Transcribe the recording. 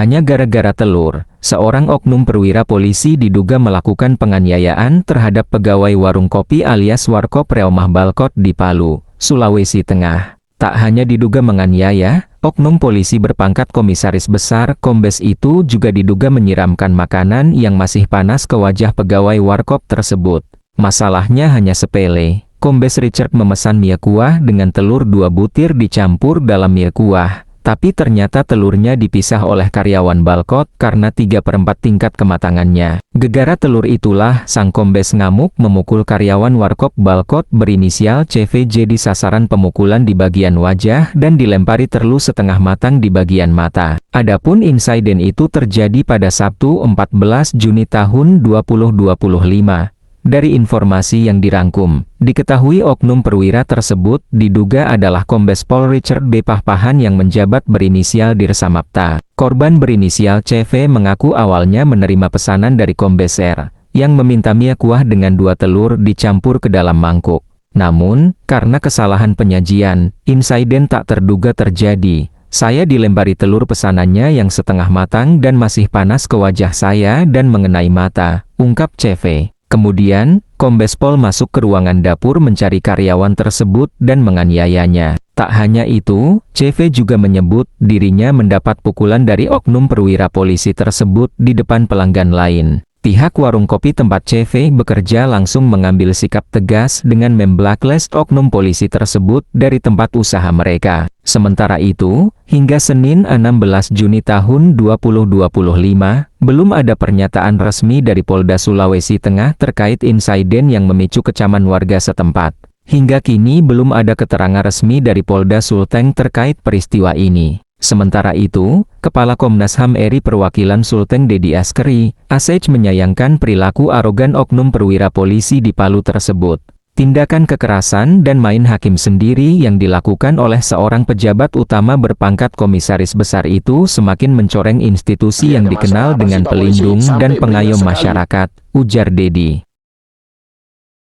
hanya gara-gara telur, seorang oknum perwira polisi diduga melakukan penganiayaan terhadap pegawai warung kopi alias Warkop Reomah Balkot di Palu, Sulawesi Tengah. Tak hanya diduga menganiaya, oknum polisi berpangkat komisaris besar Kombes itu juga diduga menyiramkan makanan yang masih panas ke wajah pegawai warkop tersebut. Masalahnya hanya sepele. Kombes Richard memesan mie kuah dengan telur 2 butir dicampur dalam mie kuah, tapi ternyata telurnya dipisah oleh karyawan Balkot karena 3/4 tingkat kematangannya. Gegara telur itulah sang kombes ngamuk memukul karyawan warkop Balkot berinisial CVJ di sasaran pemukulan di bagian wajah dan dilempari terlu setengah matang di bagian mata. Adapun insiden itu terjadi pada Sabtu 14 Juni tahun 2025. Dari informasi yang dirangkum, diketahui oknum perwira tersebut diduga adalah Kombes Pol Richard B. Pahpahan yang menjabat berinisial Dirsamapta. Korban berinisial CV mengaku awalnya menerima pesanan dari Kombes R, yang meminta mie kuah dengan 2 telur dicampur ke dalam mangkuk. Namun, karena kesalahan penyajian, insiden tak terduga terjadi. Saya dilempari telur pesanannya yang setengah matang dan masih panas ke wajah saya dan mengenai mata, ungkap CV. Kemudian, Kombes Pol masuk ke ruangan dapur mencari karyawan tersebut dan menganiayanya. Tak hanya itu, CV juga menyebut dirinya mendapat pukulan dari oknum perwira polisi tersebut di depan pelanggan lain. Pihak warung kopi tempat CV bekerja langsung mengambil sikap tegas dengan memblacklist oknum polisi tersebut dari tempat usaha mereka. Sementara itu, hingga Senin 16 Juni tahun 2025, belum ada pernyataan resmi dari Polda Sulawesi Tengah terkait insiden yang memicu kecaman warga setempat. Hingga kini belum ada keterangan resmi dari Polda Sulteng terkait peristiwa ini. Sementara itu, Kepala Komnas HAM RI Perwakilan Sulteng Dedi Askeri, Asej menyayangkan perilaku arogan oknum perwira polisi di Palu tersebut. Tindakan kekerasan dan main hakim sendiri yang dilakukan oleh seorang pejabat utama berpangkat komisaris besar itu semakin mencoreng institusi yang dikenal dengan pelindung dan pengayom masyarakat, ujar Dedi.